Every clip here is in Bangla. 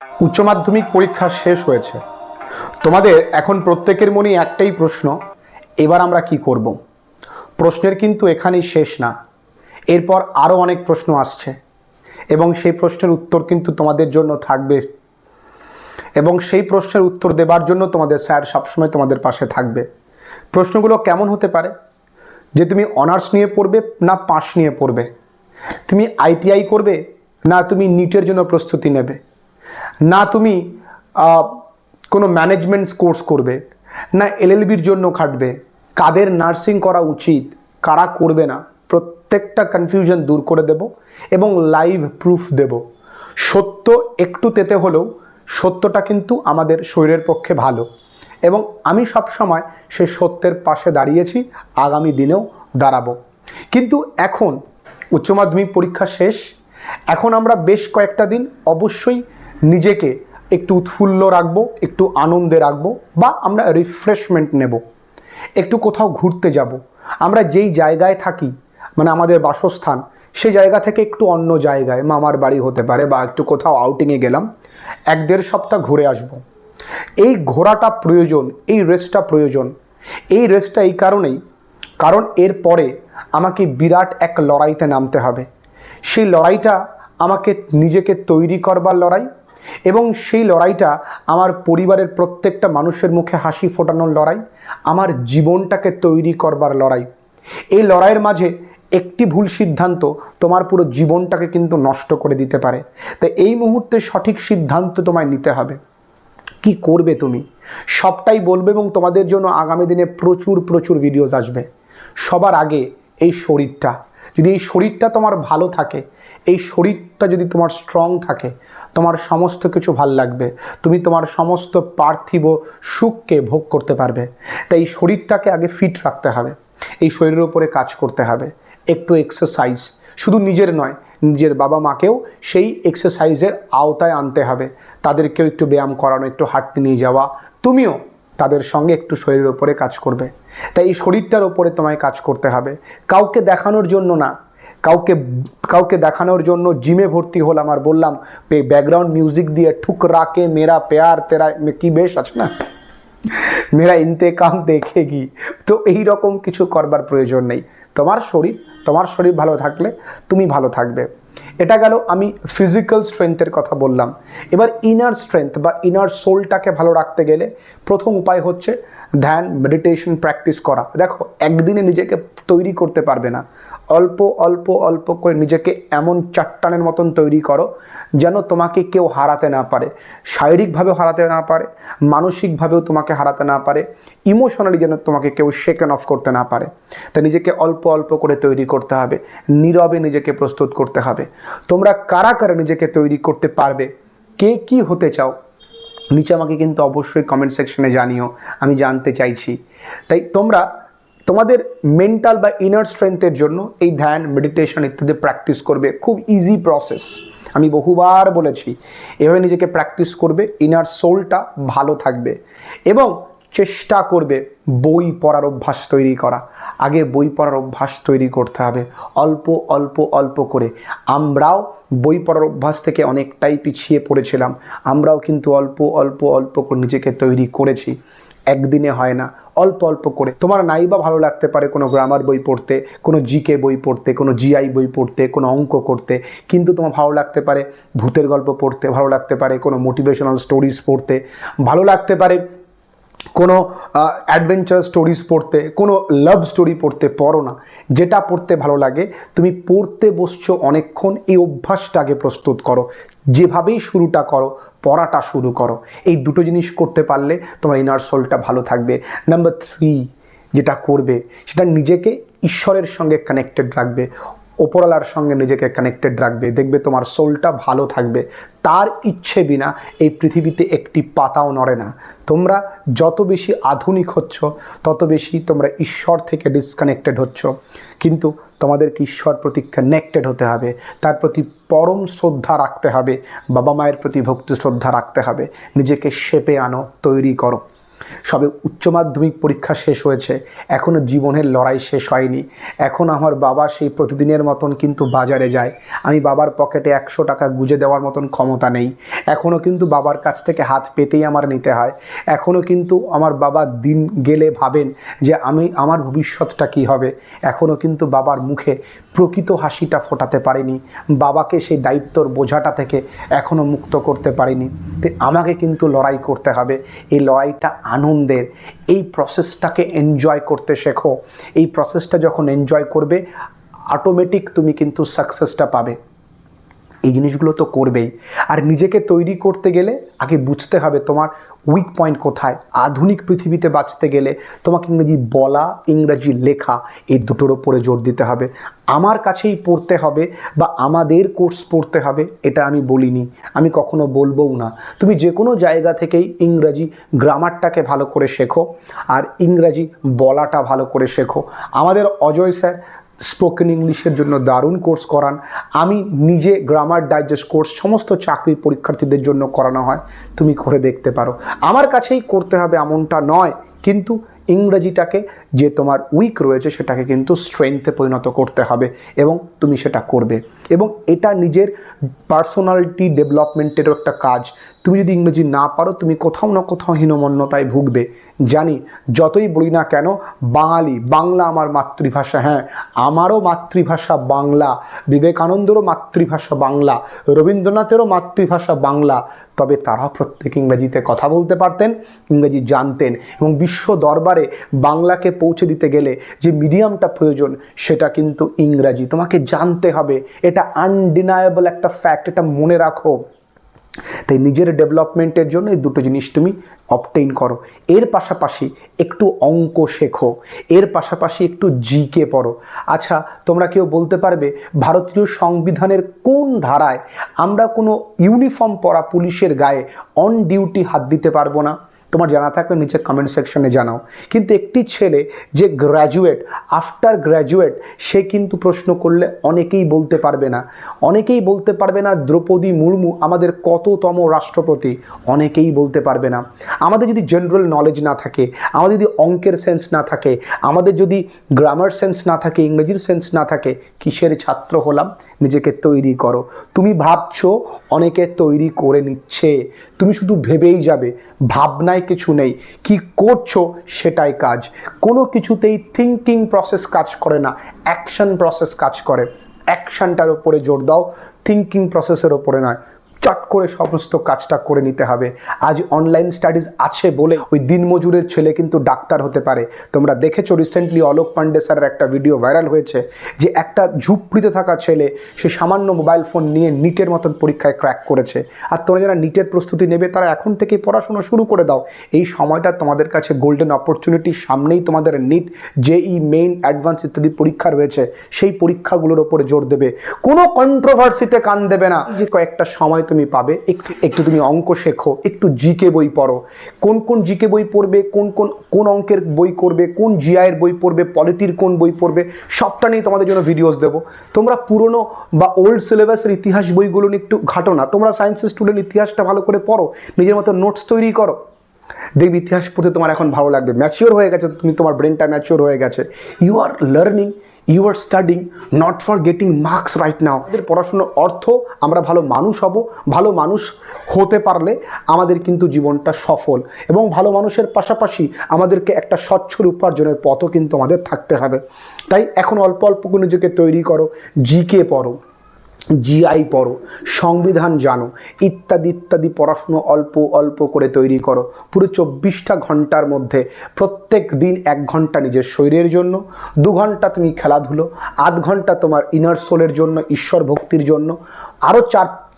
উচ্চ মাধ্যমিক পরীক্ষা শেষ হয়েছে। তোমাদের এখন প্রত্যেকের মনেই একটাই প্রশ্ন, এবার আমরা কি করব। প্রশ্নের কিন্তু এখানেই শেষ না, এরপর আরও অনেক প্রশ্ন আসছে এবং সেই প্রশ্নের উত্তর কিন্তু তোমাদের জন্য থাকবে এবং সেই প্রশ্নের উত্তর দেবার জন্য তোমাদের স্যার সবসময় তোমাদের পাশে থাকবে। প্রশ্নগুলো কেমন হতে পারে, যে তুমি অনার্স নিয়ে পড়বে না পাস নিয়ে পড়বে, তুমি আইটিআই করবে না তুমি নিটের জন্য প্রস্তুতি নেবে, না তুমি কোনো ম্যানেজমেন্ট কোর্স করবে, না এলএলবির জন্য খাটবে, কাদের নার্সিং করা উচিত কারা করবে না, প্রত্যেকটা কনফিউশন দূর করে দেব এবং লাইভ প্রুফ দেব। সত্য একটু তেতে হলেও সত্যটা কিন্তু আমাদের শরীরের পক্ষে ভালো এবং আমি সব সময় সেই সত্যের পাশে দাঁড়িয়েছি, আগামী দিনেও দাঁড়াবো। কিন্তু এখন উচ্চ মাধ্যমিক পরীক্ষা শেষ, এখন আমরা বেশ কয়েকটা দিন অবশ্যই নিজেকে একটু উৎফুল্ল রাখবো, একটু আনন্দে রাখবো, বা আমরা রিফ্রেশমেন্ট নেব, একটু কোথাও ঘুরতে যাব। আমরা যেই জায়গায় থাকি, মানে আমাদের বাসস্থান, সেই জায়গা থেকে একটু অন্য জায়গায়, মামার বাড়ি হতে পারে, বা একটু কোথাও আউটিংয়ে গেলাম, 1-1.5 সপ্তাহ ঘুরে আসব। এই ঘোরাটা প্রয়োজন, এই রেস্টটা প্রয়োজন। এই রেস্টটা এই কারণেই, কারণ এরপরে আমাকে বিরাট এক লড়াইতে নামতে হবে। সেই লড়াইটা আমাকে নিজেকে তৈরি করবার লড়াই এবং সেই লড়াইটা আমার পরিবারের প্রত্যেকটা মানুষের মুখে হাসি ফোটানোর লড়াই, আমার জীবনটাকে তৈরি করবার লড়াই। এই লড়াইয়ের মাঝে একটি ভুল সিদ্ধান্ত তোমার পুরো জীবনটাকে কিন্তু নষ্ট করে দিতে পারে। তাই এই মুহূর্তে সঠিক সিদ্ধান্ত তোমায় নিতে হবে। কি করবে তুমি সবটাই বলবে এবং তোমাদের জন্য আগামী দিনে প্রচুর প্রচুর ভিডিওস আসবে। সবার আগে এই শরীরটা, যদি এই শরীরটা তোমার ভালো থাকে, এই শরীরটা যদি তোমার স্ট্রং থাকে, তোমার সমস্ত কিছু ভাল লাগবে, তুমি তোমার সমস্ত পার্থিব সুখকে ভোগ করতে পারবে। তাই এই শরীরটাকে আগে ফিট রাখতে হবে, এই শরীরের উপরে কাজ করতে হবে, একটু এক্সারসাইজ, শুধু নিজের নয়, নিজের বাবা মাকেও সেই এক্সারসাইজের আওতায় আনতে হবে। তাদেরকেও একটু ব্যায়াম করানো, একটু হাঁটতে নিয়ে যাওয়া, তুমিও তাদের সঙ্গে একটু শরীরের ওপরে কাজ করবে। তাই এই শরীরটার ওপরে তোমায় কাজ করতে হবে, কাউকে দেখানোর জন্য না। কাউকে দেখানোর জন্য জিমে ভর্তি হলাম আর বললাম ব্যাকগ্রাউন্ড মিউজিক দিয়ে ঠুকরাকে মেরা প্যার তেরা, কি বেশ আছে না, মেরা ইন্তেকাম দেখেগি। তো এই রকম কিছু করবার প্রয়োজন নেই। তোমার শরীর ভালো থাকলে তুমি ভালো থাকবে। এটা গেল আমি ফিজিক্যাল স্ট্রেংথের কথা বললাম। এবার ইনার স্ট্রেংথ বা ইনার সোলটাকে ভালো রাখতে গেলে প্রথম উপায় হচ্ছে ধ্যান, মেডিটেশন প্র্যাকটিস করা। দেখো, একদিনে নিজেকে তৈরি করতে পারবে না, অল্প অল্প অল্প করে নিজেকে এমন চাট্টানের মতন তৈরি করো যেন তোমাকে কেউ হারাতে না পারে, শারীরিকভাবেও হারাতে না পারে, মানসিকভাবেও তোমাকে হারাতে না পারে, ইমোশনালি যেন তোমাকে কেউ শেকেন অফ করতে না পারে। তাই নিজেকে অল্প অল্প করে তৈরি করতে হবে, নীরবে নিজেকে প্রস্তুত করতে হবে। তোমরা কারা কারা নিজেকে তৈরি করতে পারবে, কে কি হতে চাও, নিচে আমাকে কিন্তু অবশ্যই কমেন্ট সেকশনে জানিও, আমি জানতে চাইছি। তাই তোমরা তোমাদের মেন্টাল বা ইনার স্ট্রেংথের জন্য এই ধ্যান, মেডিটেশন ইত্যাদি প্র্যাকটিস করবে। খুব ইজি প্রসেস, আমি বহুবার বলেছি, এভাবে নিজেকে প্র্যাকটিস করবে, ইনার সোলটা ভালো থাকবে। এবং চেষ্টা করবে বই পড়ার অভ্যাস তৈরি করা। আগে বই পড়ার অভ্যাস তৈরি করতে হবে, অল্প অল্প অল্প করে। আমরাও বই পড়ার অভ্যাস থেকে অনেকটাই পিছিয়ে পড়েছিলাম, আমরাও কিন্তু অল্প অল্প অল্প করে নিজেকে তৈরি করেছি। একদিনে হয় না, অল্প অল্প করে। তোমার নাইবা ভালো লাগতে পারে কোনো গ্রামার বই পড়তে, কোনো জিকে বই পড়তে, কোনো জিআই বই পড়তে, কোনো অঙ্ক করতে, কিন্তু তোমার ভালো লাগতে পারে ভূতের গল্প পড়তে, ভালো লাগতে পারে কোনো মোটিভেশনাল স্টোরিজ পড়তে, ভালো লাগতে পারে কোনো অ্যাডভেঞ্চার স্টোরিজ পড়তে, কোনো লাভ স্টোরি পড়তে। পড়ো না, যেটা পড়তে ভালো লাগে। তুমি পড়তে বসছো অনেকক্ষণ, এই অভ্যাসটা আগে প্রস্তুত করো, যেভাবেই শুরুটা করো, পড়াটা শুরু করো। এই দুটো জিনিস করতে পারলে তোমার ইনার সোলটা ভালো থাকবে। নাম্বার 3 যেটা করবে, সেটা নিজেকে ঈশ্বরের সঙ্গে কানেক্টেড রাখবে, ওপরওয়ালার সঙ্গে নিজেকে কানেক্টেড রাখবে। দেখবে তোমার সোলটা ভালো থাকবে। তার ইচ্ছে বিনা এই পৃথিবীতে একটি পাতাও নড়ে না। তোমরা যত বেশি আধুনিক হচ্ছ, তত বেশি তোমরা ঈশ্বর থেকে ডিসকানেক্টেড হচ্ছ। কিন্তু তোমাদেরকে ঈশ্বর প্রতি কানেক্টেড হতে হবে, তার প্রতি পরম শ্রদ্ধা রাখতে হবে, বাবা মায়ের প্রতি ভক্তি শ্রদ্ধা রাখতে হবে। নিজেকে শেপে আনো, তৈরি করো। সবে উচ্চ মাধ্যমিক পরীক্ষা শেষ হয়েছে, এখনও জীবনের লড়াই শেষ হয়নি। এখন আমার বাবা সেই প্রতিদিনের মতন কিন্তু বাজারে যায়, আমি বাবার পকেটে 100 টাকা গুঁজে দেওয়ার মতন ক্ষমতা নেই। এখনও কিন্তু বাবার কাছ থেকে হাত পেতেই আমার নিতে হয়। এখনও কিন্তু আমার বাবা দিন গেলে ভাবেন যে আমার ভবিষ্যৎটা কী হবে। এখনও কিন্তু বাবার মুখে প্রকৃত হাসিটা ফোটাতে পারিনি, বাবাকে সেই দায়িত্বর বোঝাটা থেকে এখনও মুক্ত করতে পারিনি। তো আমাকে কিন্তু লড়াই করতে হবে। এই লড়াইটা আনন্দের, এই প্রসেসটাকে এনজয় করতে শেখো। এই প্রসেসটা যখন এনজয় করবে, অটোমেটিক তুমি কিন্তু সাকসেসটা পাবে। এই জিনিসগুলো তো করবেই। আর নিজেকে তৈরি করতে গেলে আগে বুঝতে হবে তোমার উইক পয়েন্ট কোথায়। আধুনিক পৃথিবীতে বাঁচতে গেলে তোমাকে ইংরেজি বলা, ইংরেজি লেখা, এই দুটোর ওপরে জোর দিতে হবে। আমার কাছেই পড়তে হবে বা আমাদের কোর্স পড়তে হবে এটা আমি বলিনি, আমি কখনো বলবও না। তুমি যে কোনো জায়গা থেকেই ইংরাজি গ্রামারটাকে ভালো করে শেখো আর ইংরাজি বলাটা ভালো করে শেখো। আমাদের অজয় স্যার স্পোকেন ইংলিশের জন্য দারুণ কোর্স করান। আমি নিজে গ্রামার ডাইজেস্ট কোর্স সমস্ত চাকরির পরীক্ষার্থীদের জন্য করানো হয়, তুমি করে দেখতে পারো। আমার কাছেই করতে হবে এমনটা নয়, কিন্তু ইংরেজিটাকে যে তোমার উইক রয়েছে সেটাকে কিন্তু স্ট্রেংথে পরিণত করতে হবে এবং তুমি সেটা করবে। এবং এটা নিজের পার্সোনালিটি ডেভেলপমেন্টেরও একটা কাজ। তুমি যদি ইংরেজি না পারো, তুমি কোথাও না কোথাও হীনমন্যতায় ভুগবে। জানি, যতই বলি না কেন বাঙালি, বাংলা আমার মাতৃভাষা। হ্যাঁ, আমারও মাতৃভাষা বাংলা, বিবেকানন্দেরও মাতৃভাষা বাংলা, রবীন্দ্রনাথেরও মাতৃভাষা বাংলা। তবে তারা প্রত্যেক ইংরেজিতে কথা বলতে পারতেন, ইংরেজি জানতেন এবং বিশ্ব দরবারে বাংলাকে পৌঁছে দিতে গেলে যে মিডিয়ামটা প্রয়োজন সেটা কিন্তু ইংরাজি। তোমাকে জানতে হবে, এটা আনডিনায়েবল একটা ফ্যাক্ট, এটা মনে রাখো। তাই নিজের ডেভেলপমেন্টের জন্য এই দুটো জিনিস তুমি অবটেইন করো। এর পাশাপাশি একটু অঙ্ক শেখো, এর পাশাপাশি একটু জিকে পড়ো। আচ্ছা, তোমরা কেউ বলতে পারবে ভারতীয় সংবিধানের কোন ধারায় আমরা কোনো ইউনিফর্ম পরা পুলিশের গায়ে অন ডিউটি হাত দিতে পারবো না? তোমার জানা থাকলে নিচে কমেন্ট সেকশনে জানাও। কিন্তু একটি ছেলে যে গ্র্যাজুয়েট, আফটার গ্র্যাজুয়েট, সে কিন্তু প্রশ্ন করলে অনেকেই বলতে পারবে না। অনেকেই বলতে পারবে না দ্রৌপদী মুর্মু আমাদের কততম রাষ্ট্রপতি, অনেকেই বলতে পারবে না। আমাদের যদি জেনারেল নলেজ না থাকে, আমাদের যদি অঙ্কের সেন্স না থাকে, আমাদের যদি গ্রামার সেন্স না থাকে, ইংরেজির সেন্স না থাকে, কিসের ছাত্র হলাম? নিজেকে তৈরি করো। তুমি ভাবছো অনেকে তৈরি করে নিচ্ছে, তুমি শুধু ভেবেই যাবে, ভাবনায় কিছু নেই, কি করছো সেটাই কাজ। কোনো কিছুতেই থিঙ্কিং প্রসেস কাজ করে না, অ্যাকশন প্রসেস কাজ করে। অ্যাকশনটার উপরে জোর দাও, থিঙ্কিং প্রসেসের ওপরে নয়। চট করে সমস্ত কাজটা করে নিতে হবে। আজ অনলাইন স্টাডিজ আছে বলে ওই দিনমজুরের ছেলে কিন্তু ডাক্তার হতে পারে। তোমরা দেখেছো রিসেন্টলি অলোক পান্ডে স্যারের একটা ভিডিও ভাইরাল হয়েছে, যে একটা ঝুপড়িতে থাকা ছেলে সে সামান্য মোবাইল ফোন নিয়ে নিটের মতন পরীক্ষায় ক্র্যাক করেছে। আর তোমরা যারা নিটের প্রস্তুতি নেবে তারা এখন থেকেই পড়াশোনা শুরু করে দাও। এই সময়টা তোমাদের কাছে গোল্ডেন অপরচুনিটি। সামনেই তোমাদের নিট, জেই মেইন, অ্যাডভান্স ইত্যাদি পরীক্ষা রয়েছে, সেই পরীক্ষাগুলোর ওপরে জোর দেবে। কোনো কন্ট্রোভার্সিতে কান দেবে না। যে কয়েকটা সময় তুমি পাবে, একটু তুমি অঙ্ক শেখো, একটু জিকে বই পড়ো। কোন কোন জিকে বই পড়বে, কোন অঙ্কের বই করবে, কোন জিআইয়ের বই পড়বে, পলিটির কোন বই পড়বে, সবটা নিয়ে তোমাদের জন্য ভিডিওস দেবো। তোমরা পুরনো বা ওল্ড সিলেবাসের ইতিহাস বইগুলো নিয়ে একটু ঘাটো না। তোমরা সায়েন্সের স্টুডেন্ট, ইতিহাসটা ভালো করে পড়ো, নিজের মতো নোটস তৈরি করো। দেখবি ইতিহাস পড়তে তোমার এখন ভালো লাগবে। ম্যাচিওর হয়ে গেছে তুমি, তোমার ব্রেনটা ম্যাচিওর হয়ে গেছে। You are learning, you are studying, not for getting marks right now. আমাদের পড়াশোনার অর্থ আমরা ভালো মানুষ হব। ভালো মানুষ হতে পারলে আমাদের কিন্তু জীবনটা সফল, এবং ভালো মানুষের পাশাপাশি আমাদেরকে একটা স্বচ্ছল উপার্জনের পথও কিন্তু আমাদের থাকতে হবে। তাই এখন অল্প অল্প করে নিজেকে তৈরি করো, জিকে পড়ো, জিআই পড়ো, সংবিধান জানো, ইত্যাদি ইত্যাদি পড়াশুনো অল্প অল্প করে তৈরি করো। পুরো 24টা ঘন্টার মধ্যে প্রত্যেক দিন 1 ঘন্টা নিজের শরীরের জন্য, 2 ঘন্টা তুমি খেলাধুলো, 8 ঘন্টা তোমার ইনার সোলের জন্য, ঈশ্বর ভক্তির জন্য, আরও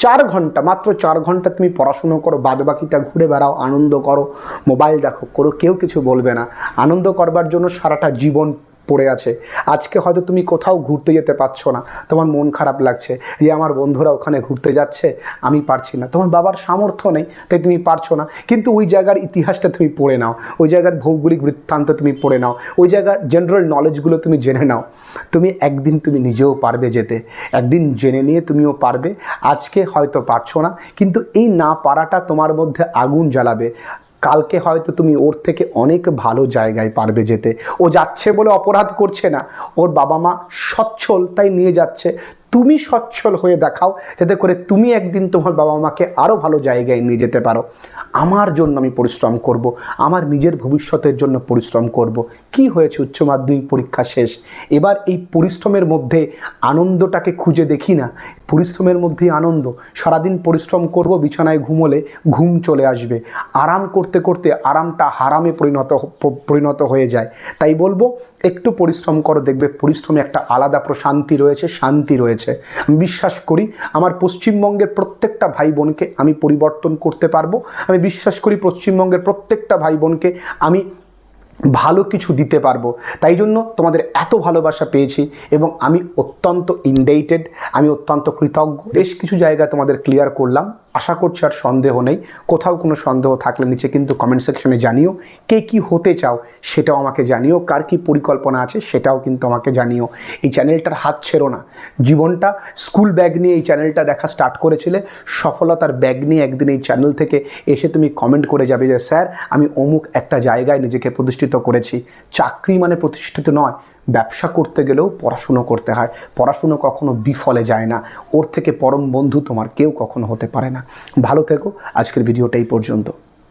4 ঘন্টা, মাত্র 4 ঘন্টা তুমি পড়াশুনো করো। বাদ বাকিটা ঘুরে বেড়াও, আনন্দ করো, মোবাইল দেখো, কেউ কিছু বলবে না। আনন্দ করবার জন্য সারাটা জীবন পড়ে আছে। আজকে হয়তো তুমি কোথাও ঘুরতে যেতে পারছো না, তোমার মন খারাপ লাগছে যে আমার বন্ধুরা ওখানে ঘুরতে যাচ্ছে, আমি পারছি না। তোমার বাবার সামর্থ্য নেই তাই তুমি পারছো না, কিন্তু ওই জায়গার ইতিহাসটা তুমি পড়ে নাও, ওই জায়গার ভৌগোলিক বৃত্তান্ত তুমি পড়ে নাও, ওই জায়গার জেনারেল নলেজগুলো তুমি জেনে নাও। তুমি একদিন তুমি নিজেও পারবে যেতে, একদিন জেনে নিয়ে তুমিও পারবে। আজকে হয়তো পারছো না, কিন্তু এই না পারাটা তোমার মধ্যে আগুন জ্বালাবে। কালকে হয়তো তুমি ওর থেকে অনেক ভালো জায়গায় পারবে যেতে। ও যাচ্ছে বলে অপরাধ করছে না, ওর বাবা মা সচ্ছল তাই নিয়ে যাচ্ছে। তুমি সচ্ছল হয়ে দেখাও, যাতে করে তুমি একদিন তোমার বাবা মাকে আরও ভালো জায়গায় নিয়ে যেতে পারো। আমার জন্য আমি পরিশ্রম করব, আমার নিজের ভবিষ্যতের জন্য পরিশ্রম করব। কি হয়েছে, উচ্চ মাধ্যমিক পরীক্ষা শেষ, এবার এই পরিশ্রমের মধ্যে আনন্দটাকে খুঁজে দেখি না। পরিশ্রমের মধ্যেই আনন্দ। সারাদিন পরিশ্রম করব, বিছানায় ঘুমোলে ঘুম চলে আসবে, আরাম করতে করতে আরামটা হারামে পরিণত হয়ে যায়। তাই বলবো একটু পরিশ্রম করো, দেখবে পরিশ্রমে একটা আলাদা প্রশান্তি রয়েছে, শান্তি রয়েছে। আমি বিশ্বাস করি আমার পশ্চিমবঙ্গের প্রত্যেকটা ভাই বোনকে আমি পরিবর্তন করতে পারবো। আমি বিশ্বাস করি পশ্চিমবঙ্গের প্রত্যেকটা ভাই বোনকে আমি ভালো কিছু দিতে পারবো। তাই জন্য তোমাদের এত ভালোবাসা পেয়েছি এবং আমি অত্যন্ত ইনডেটেড, আমি অত্যন্ত কৃতজ্ঞ। বেশ কিছু জায়গা তোমাদের ক্লিয়ার করলাম, আশা করছি আর সন্দেহ নেই। কোথাও কোনো সন্দেহ থাকলে নিচে কিন্তু কমেন্ট সেকশনে জানিও। কে কি হতে চাও সেটাও আমাকে জানিও, কার কি পরিকল্পনা আছে সেটাও কিন্তু আমাকে জানিও। এই চ্যানেলটার হাত ছেড়ো না। জীবনটা স্কুল ব্যাগ নিয়ে এই চ্যানেলটা দেখা স্টার্ট করেছিলে, সফলতার ব্যাগ নিয়ে একদিন এই চ্যানেল থেকে এসে তুমি কমেন্ট করে যাবে যে স্যার আমি অমুক একটা জায়গায় নিজেকে প্রতিষ্ঠিত করেছি। চাকরি মানে প্রতিষ্ঠিত নয়, ব্যবসা করতে গেলেও পড়াশুনো করতে হয়। পড়াশুনো কখনো বিফলে যায় না, ওর থেকে পরম বন্ধু তোমার কেউ কখনো হতে পারে না। ভালো থেকো, আজকের ভিডিওটা এই পর্যন্ত।